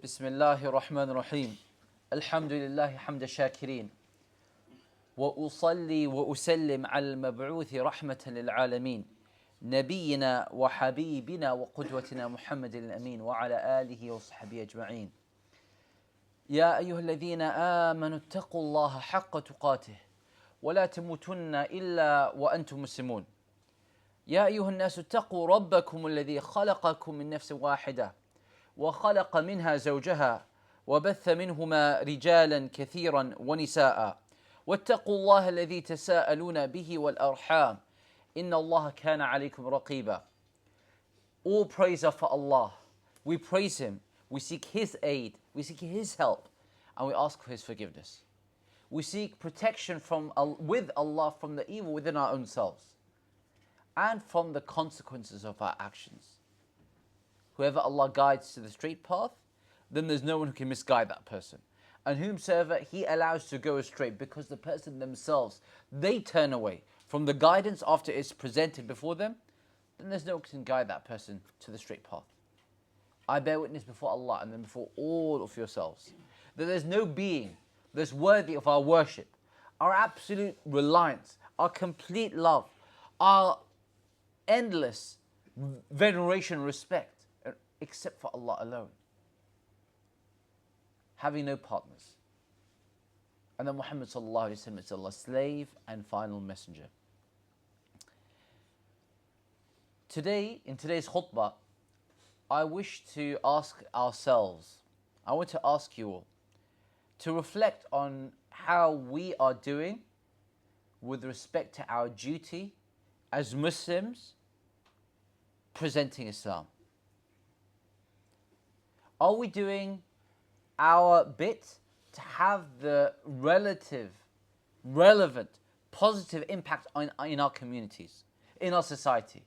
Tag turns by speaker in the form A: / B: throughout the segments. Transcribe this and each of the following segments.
A: بسم الله الرحمن الرحيم الحمد لله حمد الشاكرين وأصلي وأسلم على المبعوث رحمة للعالمين نبينا وحبيبنا وقدوتنا محمد الأمين وعلى آله وصحبه أجمعين يا أيها الذين آمنوا اتقوا الله حق تقاته ولا تموتن إلا وأنتم مسلمون يا أيها الناس اتقوا ربكم الذي خلقكم من نفس واحدة وخلق منها زوجها وبث منهما رجالا كثيرا ونساء واتقوا الله الذي تساءلون به والأرحام إن الله كان عليكم رقيبا. All praise are for Allah. We praise Him, we seek His aid, we seek His help, and we ask for His forgiveness. We seek protection with Allah from the evil within our own selves and from the consequences of our actions. Whoever Allah guides to the straight path, then there's no one who can misguide that person. And whomsoever He allows to go astray, because the person themselves, they turn away from the guidance after it's presented before them, then there's no one who can guide that person to the straight path. I bear witness before Allah and then before all of yourselves that there's no being that's worthy of our worship, our absolute reliance, our complete love, our endless veneration and respect, except for Allah alone, having no partners. And then Muhammad sallallahu alaihi wasallam is Allah's slave and final messenger. Today, in today's khutbah, I wish to ask ourselves, I want to ask you all, to reflect on how we are doing with respect to our duty as Muslims presenting Islam. Are we doing our bit to have the relevant, positive impact in our communities, in our society?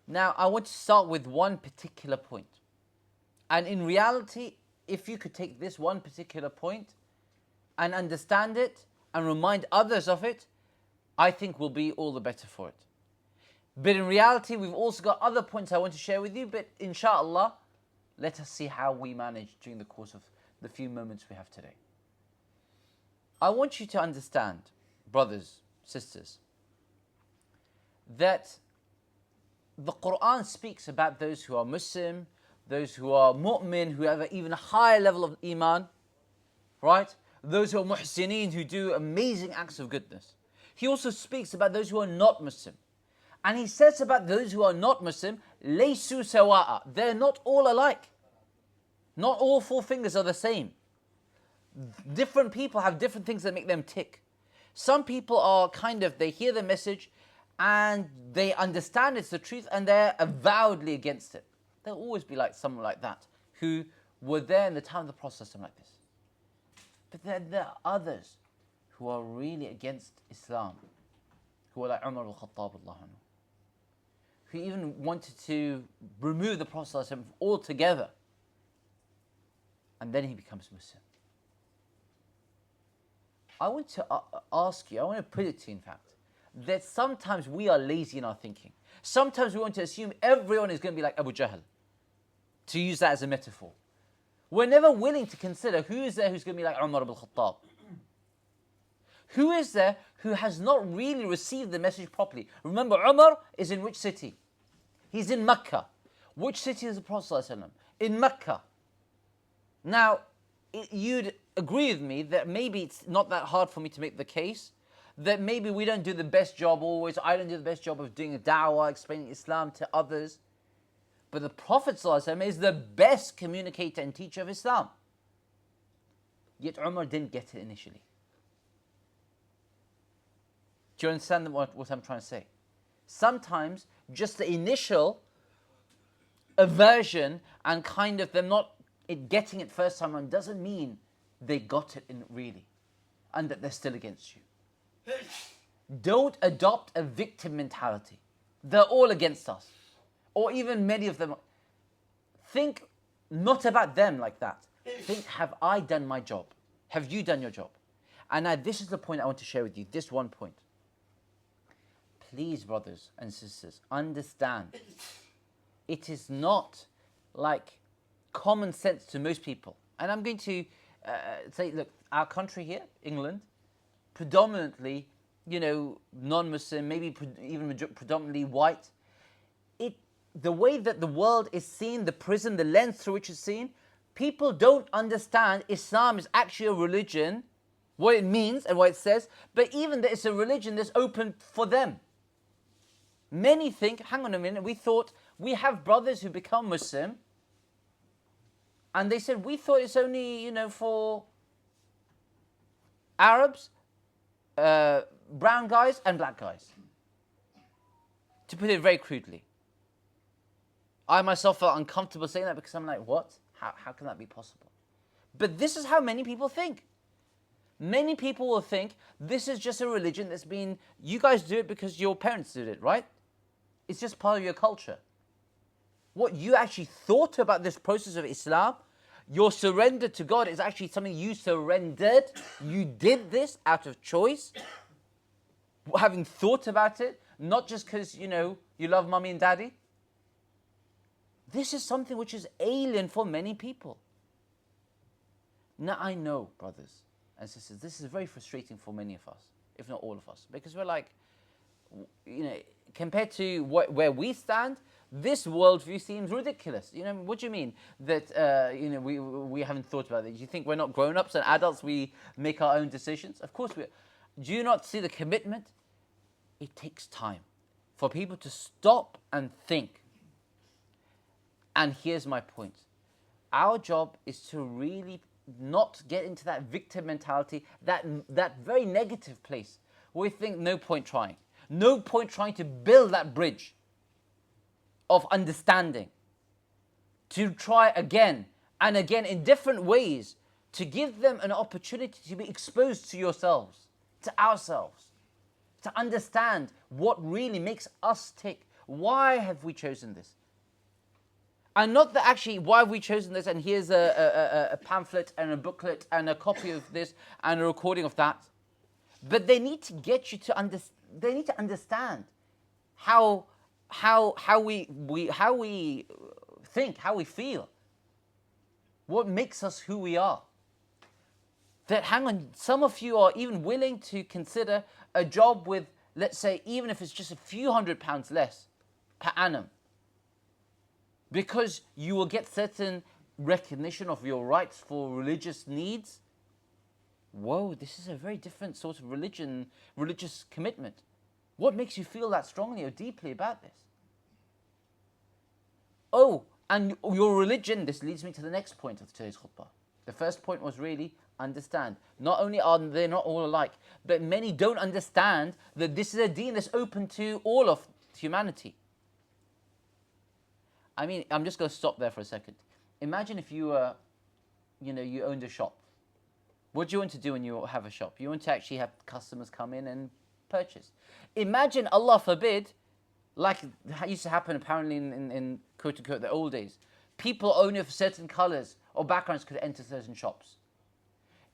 A: Now, I want to start with one particular point. And in reality, if you could take this one particular point and understand it and remind others of it, I think we'll be all the better for it. But in reality, we've also got other points I want to share with you, but inshallah, let us see how we manage during the course of the few moments we have today. I want you to understand, brothers, sisters, that the Quran speaks about those who are Muslim, those who are mu'min, who have an even higher level of iman, right? Those who are muhsineen, who do amazing acts of goodness. He also speaks about those who are not Muslim. And he says about those who are not Muslim, laysu sawa'a. They're not all alike. Not all four fingers are the same. Different people have different things that make them tick. Some people are they hear the message and they understand it's the truth and they're avowedly against it. There'll always be someone like that who were there in the time of the Prophet, something like this. But then there are others who are really against Islam, who are like Umar al-Khattab, who even wanted to remove the Prophet altogether. And then he becomes Muslim. I want to ask you, I want to put it to you in fact, that sometimes we are lazy in our thinking. Sometimes we want to assume everyone is going to be like Abu Jahl, to use that as a metaphor. We're never willing to consider who is there who's going to be like Umar ibn Khattab. Who is there who has not really received the message properly? Remember, Umar is in which city? He's in Mecca. Which city is the Prophet ﷺ? In Mecca. Now, you'd agree with me that maybe it's not that hard for me to make the case that maybe we don't do the best job always. I don't do the best job of doing a da'wah, explaining Islam to others. But the Prophet ﷺ is the best communicator and teacher of Islam. Yet Umar didn't get it initially. Do you understand what I'm trying to say? Sometimes just the initial aversion and them not getting it first time around doesn't mean they got it in really and that they're still against you. Don't adopt a victim mentality. They're all against us. Or even many of them. Think not about them like that. Think, have I done my job? Have you done your job? And now this is the point I want to share with you. This one point. Please, brothers and sisters, understand. It is not like common sense to most people. And I'm going to say, look, our country here, England, predominantly, non-Muslim, maybe even predominantly white. The way that the world is seen, the prism, the lens through which it's seen, people don't understand Islam is actually a religion, what it means and what it says, but even that it's a religion that's open for them. Many think, hang on a minute, we thought we have brothers who become Muslim, and they said, we thought it's only, for Arabs, brown guys and black guys. To put it very crudely. I myself felt uncomfortable saying that because I'm like, what? How can that be possible? But this is how many people think. Many people will think this is just a religion that's been, you guys do it because your parents did it, right? It's just part of your culture. What you actually thought about this process of Islam, your surrender to God is actually something you surrendered. You did this out of choice, having thought about it, not just because, you love mommy and daddy. This is something which is alien for many people. Now I know, brothers and sisters, this is very frustrating for many of us, if not all of us, because we're like, compared to where we stand, this worldview seems ridiculous. What do you mean that we haven't thought about it? Do you think we're not grown-ups and adults? We make our own decisions. Of course we are. Do you not see the commitment? It takes time for people to stop and think. And here's my point. Our job is to really not get into that victim mentality, that very negative place where we think no point trying. No point trying to build that bridge of understanding. To try again and again in different ways to give them an opportunity to be exposed to yourselves, to ourselves, to understand what really makes us tick. Why have we chosen this? And not that actually, why have we chosen this, and here's a pamphlet and a booklet and a copy of this and a recording of that. But they need to get you to understand how we think, how we feel. What makes us who we are. That, hang on, some of you are even willing to consider a job with, let's say, even if it's just a few £100 less per annum, because you will get certain recognition of your rights for religious needs. Whoa, this is a very different sort of religious commitment. What makes you feel that strongly or deeply about this? Oh, and your religion, this leads me to the next point of today's khutbah. The first point was really understand. Not only are they not all alike, but many don't understand that this is a deen that's open to all of humanity. I mean, I'm just going to stop there for a second. Imagine if you were, you owned a shop. What do you want to do when you have a shop? You want to actually have customers come in and purchase. Imagine, Allah forbid, like it used to happen apparently in quote-unquote the old days, people only of certain colours or backgrounds could enter certain shops.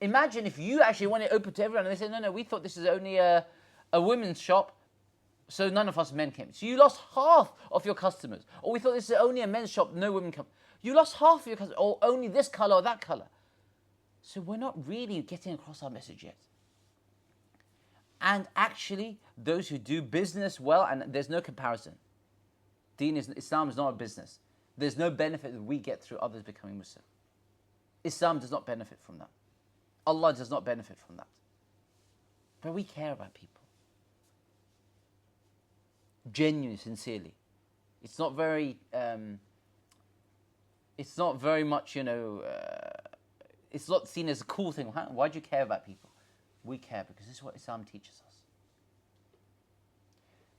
A: Imagine if you actually want it open to everyone and they said, no, we thought this is only a women's shop, so none of us men came. So you lost half of your customers. Or we thought this is only a men's shop, no women come. You lost half of your customers, or only this colour or that colour. So we're not really getting across our message yet. And actually, those who do business well, and there's no comparison. Islam is not a business. There's no benefit that we get through others becoming Muslim. Islam does not benefit from that. Allah does not benefit from that. But we care about people. Genuinely, sincerely. It's not very much, it's not seen as a cool thing. Why do you care about people? We care because this is what Islam teaches us.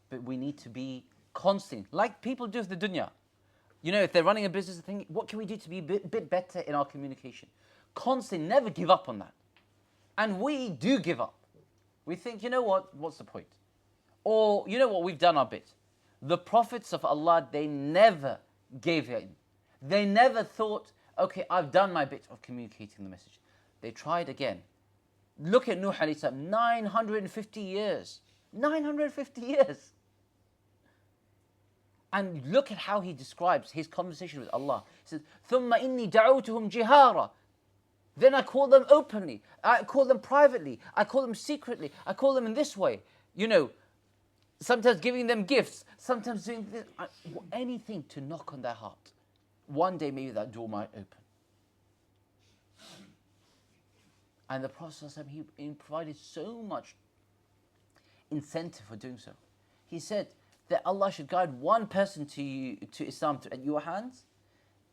A: But we need to be constant, like people do with the dunya. If they're running a business, they're thinking, what can we do to be a bit better in our communication? Constant, never give up on that. And we do give up. We think, what's the point? Or, we've done our bit. The prophets of Allah, they never gave in. They never thought, okay, I've done my bit of communicating the message. They tried again. Look at Nuh alayhi salam, 950 years. 950 years. And look at how he describes his conversation with Allah. He says, ثُمَّ إِنِّي دَعَوْتُهُمْ جِهَارًا. Then I call them openly, I call them privately, I call them secretly, I call them in this way. Sometimes giving them gifts, sometimes doing this, anything to knock on their heart. One day maybe that door might open. And the Prophet ﷺ, he provided so much incentive for doing so. He said that Allah should guide one person to Islam at your hands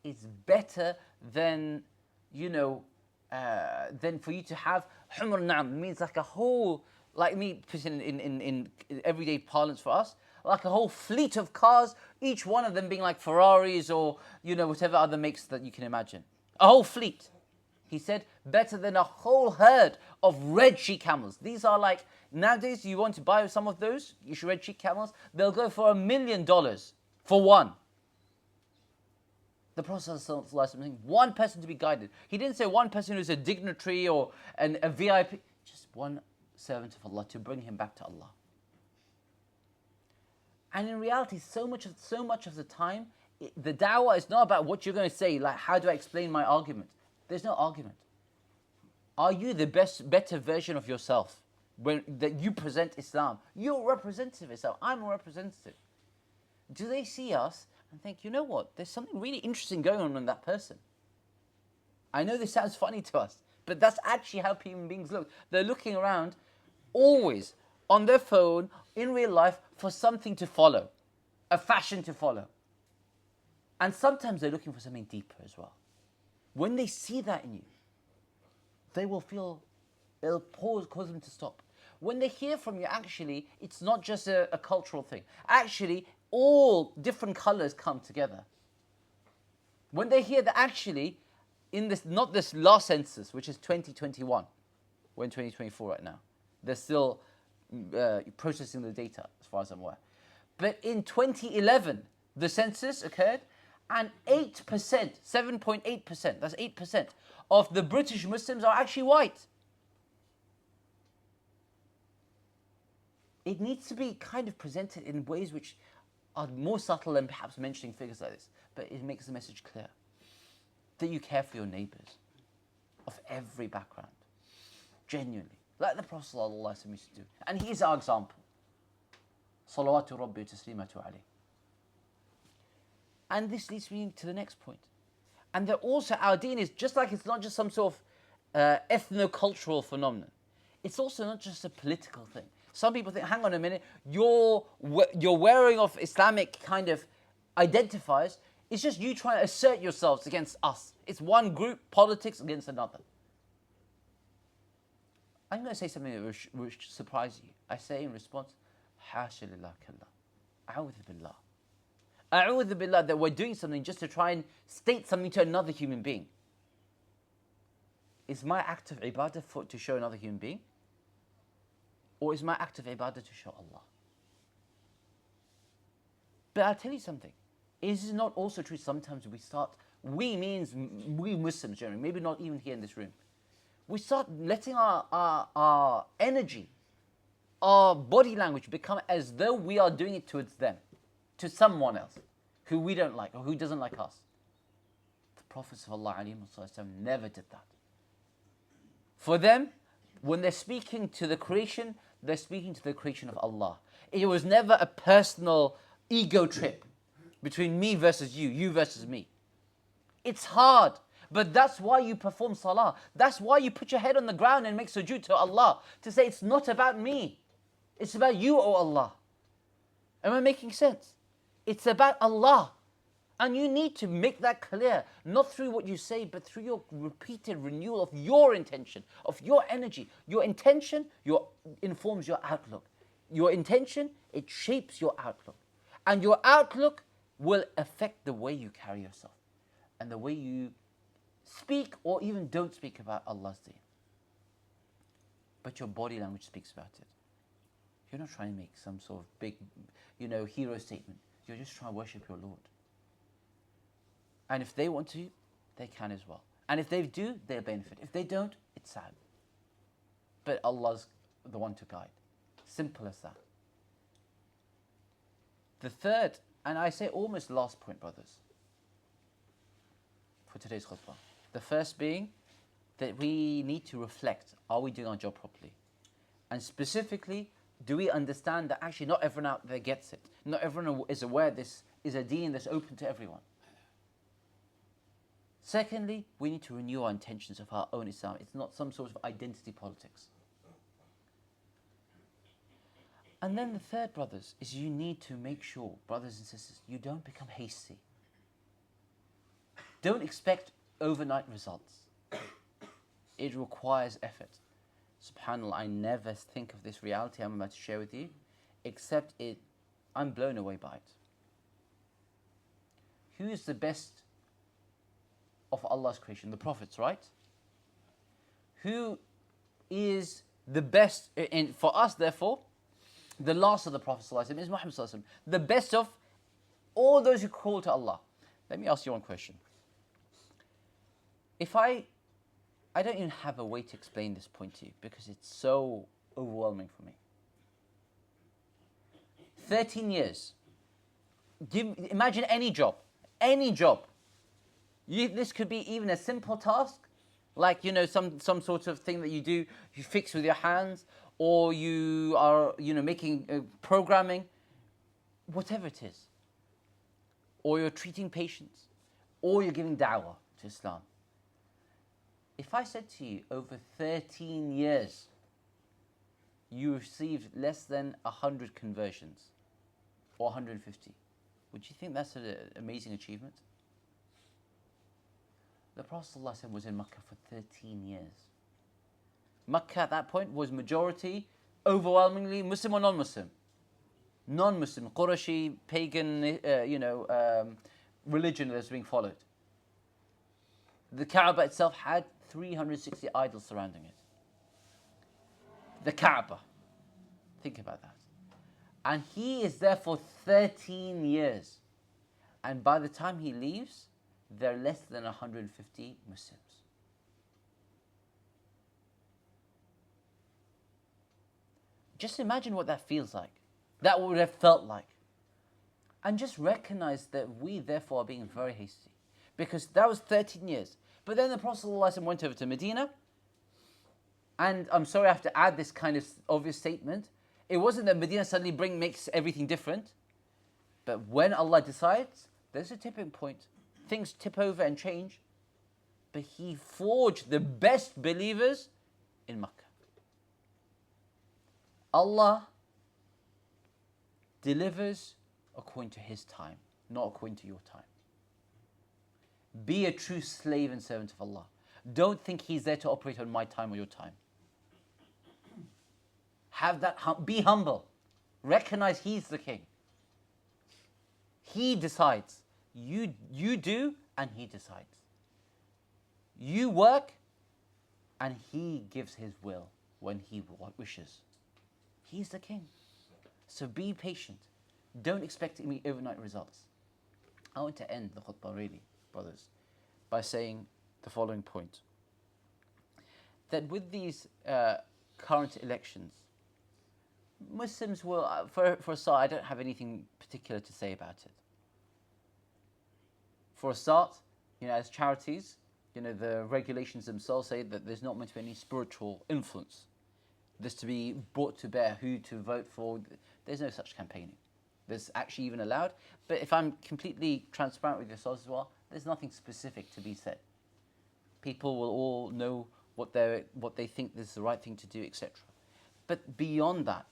A: is better than, than for you to have humr na'am. It means like a whole, like me putting in everyday parlance for us, like a whole fleet of cars, each one of them being like Ferraris or, whatever other makes that you can imagine. A whole fleet. He said, better than a whole herd of red sheep camels. These are like, nowadays you want to buy some of those, red sheep camels, they'll go for $1 million for one. The Prophet said, one person to be guided. He didn't say one person who's a dignitary or a VIP, just one servant of Allah to bring him back to Allah. And in reality, so much of the time, the da'wah is not about what you're going to say, like how do I explain my argument? There's no argument. Are you the better version of yourself that you present Islam? You're a representative of Islam. I'm a representative. Do they see us and think, you know what? There's something really interesting going on in that person. I know this sounds funny to us, but that's actually how human beings look. They're looking around always on their phone, in real life, for something to follow, a fashion to follow. And sometimes they're looking for something deeper as well. When they see that in you, they will feel, it'll cause them to stop. When they hear from you, actually, it's not just a cultural thing. Actually, all different colors come together. When they hear that actually, not this last census, which is 2021, we're in 2024 right now. They're still processing the data, as far as I'm aware. But in 2011, the census occurred, and 8%, 7.8%, that's 8% of the British Muslims are actually white. It needs to be kind of presented in ways which are more subtle than perhaps mentioning figures like this, but it makes the message clear that you care for your neighbours of every background, genuinely, like the Prophet ﷺ used to do. And he is our example. Salawatu Rabbi taslimatu alayhi. And this leads me to the next point. And that also our deen is just like it's not just some sort of ethno-cultural phenomenon. It's also not just a political thing. Some people think, hang on a minute, your wearing of Islamic kind of identifiers is just you trying to assert yourselves against us. It's one group, politics against another. I'm going to say something that will surprise you. I say in response, Hasha lillah kallah. A'udhu billah. A'udhu billah, that we're doing something just to try and state something to another human being. Is my act of ibadah to show another human being? Or is my act of ibadah to show Allah? But I'll tell you something. Is it not also true sometimes we means we Muslims generally, maybe not even here in this room, we start letting our energy, our body language become as though we are doing it towards them, to someone else who we don't like or who doesn't like us. The Prophet ﷺ never did that. For them, when they're speaking to the creation, they're speaking to the creation of Allah. It was never a personal ego trip between me versus you, you versus me. It's hard, but that's why you perform salah. That's why you put your head on the ground and make sujood to Allah, to say it's not about me. It's about you, O Allah. Am I making sense? It's about Allah. And you need to make that clear, not through what you say, but through your repeated renewal of your intention, of your energy. Your intention informs your outlook. Your intention, it shapes your outlook. And your outlook will affect the way you carry yourself and the way you speak or even don't speak about Allah's deen. But your body language speaks about it. You're not trying to make some sort of big, hero statement. You're just trying to worship your Lord. And if they want to, they can as well. And if they do, they'll benefit. If they don't, it's sad. But Allah's the one to guide. Simple as that. The third And I say almost last point, brothers, for today's khutbah. The first being that we need to reflect, are we doing our job properly? And specifically, do we understand that actually not everyone out there gets it? Not everyone is aware this is a deen that's open to everyone. Secondly, we need to renew our intentions of our own Islam. It's not some sort of identity politics. And then the third, brothers, is you need to make sure, brothers and sisters, you don't become hasty. Don't expect overnight results. It requires effort. SubhanAllah, I never think of this reality I'm about to share with you, except I'm blown away by it. Who is the best of Allah's creation? The prophets, right? Who is the best, for us therefore, the last of the Prophets ﷺ is Muhammad ﷺ, the best of all those who call to Allah. Let me ask you one question. If I don't even have a way to explain this point to you because it's so overwhelming for me. 13 years. Imagine any job. This could be even a simple task, like some sort of thing that you fix with your hands, or you are making programming, whatever it is, or you're treating patients, or you're giving da'wah to Islam. If I said to you, over 13 years, you received less than 100 conversions, or 150, would you think that's an amazing achievement? The Prophet ﷺ was in Makkah for 13 years. Makkah at that point was majority, overwhelmingly Muslim or non-Muslim. Non-Muslim, Qurashi, pagan, religion that was being followed. The Kaaba itself had 360 idols surrounding it. The Kaaba. Think about that. And he is there for 13 years. And by the time he leaves, there are less than 150 Muslims. Just imagine what that feels like. That would have felt like. And just recognize that we therefore are being very hasty. Because that was 13 years. But then the Prophet ﷺ went over to Medina. And I'm sorry I have to add this kind of obvious statement. It wasn't that Medina suddenly makes everything different. But when Allah decides, there's a tipping point. Things tip over and change. But He forged the best believers in Makkah. Allah delivers according to His time, not according to your time. Be a true slave and servant of Allah. Don't think He's there to operate on my time or your time. Have that. Be humble. Recognize He's the King. He decides. You do, and He decides. You work, and He gives His will when He wishes. He's the King. So be patient. Don't expect overnight results. I want to end the khutbah really, brothers, by saying the following point. That with these current elections, Muslims will, for a start, I don't have anything particular to say about it. For a start, as charities, the regulations themselves say that there's not meant to be any spiritual influence. This to be brought to bear, who to vote for. There's no such campaigning. That's actually even allowed. But if I'm completely transparent with yourselves as well, there's nothing specific to be said. People will all know what they think is the right thing to do, etc. But beyond that,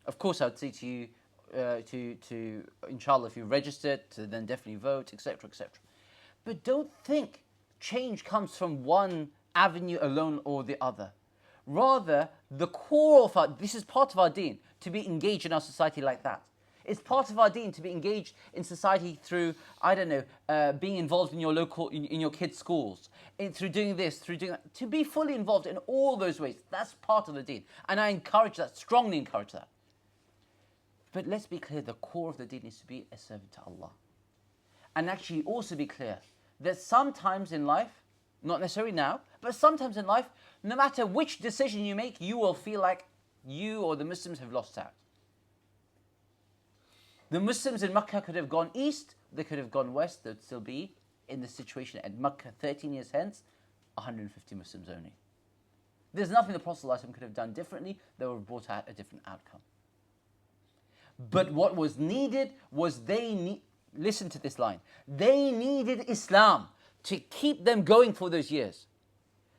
A: of course, I would say to you, to inshallah, if you registered, to then definitely vote, etc., etc. But don't think change comes from one avenue alone or the other. Rather, the core of this is part of our deen, to be engaged in our society like that. It's part of our deen to be engaged in society through, being involved in your local, in your kids' schools, through doing this, through doing that. To be fully involved in all those ways, that's part of the deen. And I encourage that, strongly encourage that. But let's be clear, the core of the deen is to be a servant to Allah. And actually also be clear that sometimes in life, not necessarily now, but sometimes in life, no matter which decision you make, you will feel like you or the Muslims have lost out. The Muslims in Mecca could have gone east, they could have gone west, they'd still be in the situation at Mecca 13 years hence, 150 Muslims only. There's nothing the Prophet ﷺ could have done differently that would have brought out a different outcome. But what was needed was listen to this line, they needed Islam to keep them going for those years.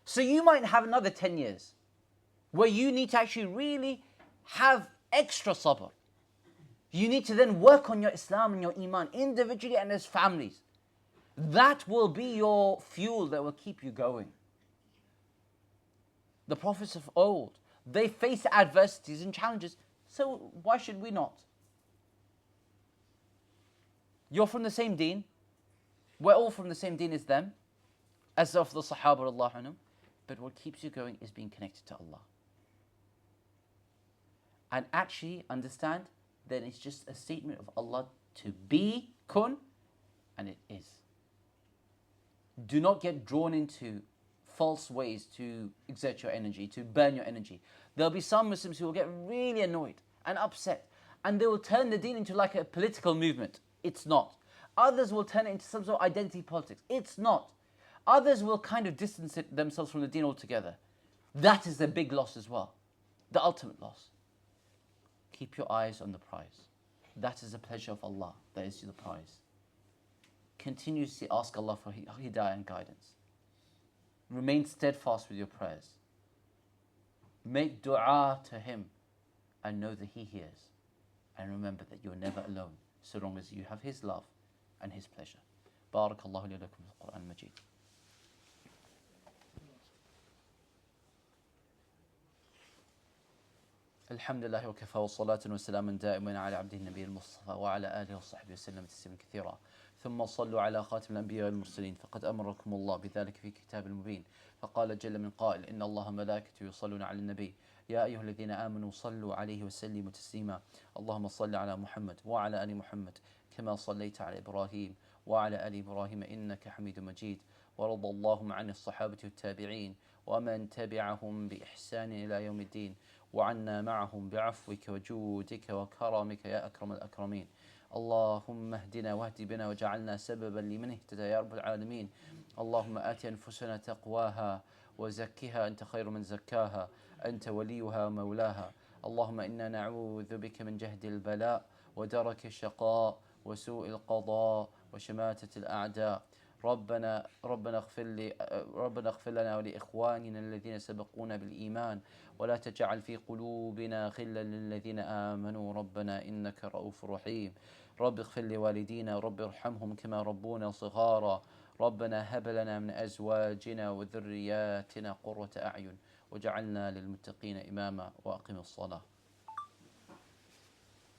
A: So you might have another 10 years where you need to actually really have extra sabr. You need to then work on your Islam and your Iman individually and as families. That will be your fuel that will keep you going. The prophets of old, they faced adversities and challenges, so why should we not? You're from the same deen. We're all from the same deen as them, as of the Sahaba radiallahu anhum. But what keeps you going is being connected to Allah. And actually understand that it's just a statement of Allah to be, kun, and it is. Do not get drawn into false ways to exert your energy, to burn your energy. There'll be some Muslims who will get really annoyed and upset, and they will turn the deen into like a political movement. It's not. Others will turn it into some sort of identity politics. It's not. Others will kind of distance themselves from the deen altogether. That is the big loss as well. The ultimate loss. Keep your eyes on the prize. That is the pleasure of Allah. That is the prize. Continuously ask Allah for hidayah and guidance. Remain steadfast with your prayers. Make dua to Him and know that He hears. And remember that you're never alone so long as you have His love and His pleasure. Barakallahu li wa lakum fil Qur'an al-Majid. الحمد لله وكفى وصلاة وسلاما دائما على عبده النبي المصطفى وعلى آله وصحبه وسلم تسليما كثيرا ثم صلوا على خاتم الأنبياء والمرسلين فقد أمركم الله بذلك في كتاب المبين فقال جل من قائل إن الله ملائكته يصلون على النبي يا أيها الذين آمنوا صلوا عليه وسلموا تسليما اللهم صل على محمد وعلى آل محمد كما صليت على إبراهيم وعلى آل إبراهيم إنك حميد مجيد ورضى اللهم عن الصحابة والتابعين ومن تبعهم بإحسان إلى يوم الدين وعنا معهم بعفوك وجودك وكرمك يا أكرم الأكرمين اللهم اهدنا واهد بنا وجعلنا سببا لمن اهتدى يا رب العالمين اللهم آت أنفسنا تقواها وزكها أنت خير من زكاها أنت وليها ومولاها اللهم إنا نعوذ بك من جهد البلاء ودرك الشقاء وسوء القضاء وشماتة الأعداء ربنا اغفر لنا ولإخواننا الذين سبقونا بالإيمان ولا تجعل في قلوبنا غلا للذين آمنوا ربنا إنك رؤوف رحيم رب اغفر لوالدينا رب ارحمهم كما ربونا صغارا ربنا هب لنا من أزواجنا وذرياتنا قرة أعين وجعلنا للمتقين إماما وأقم الصلاة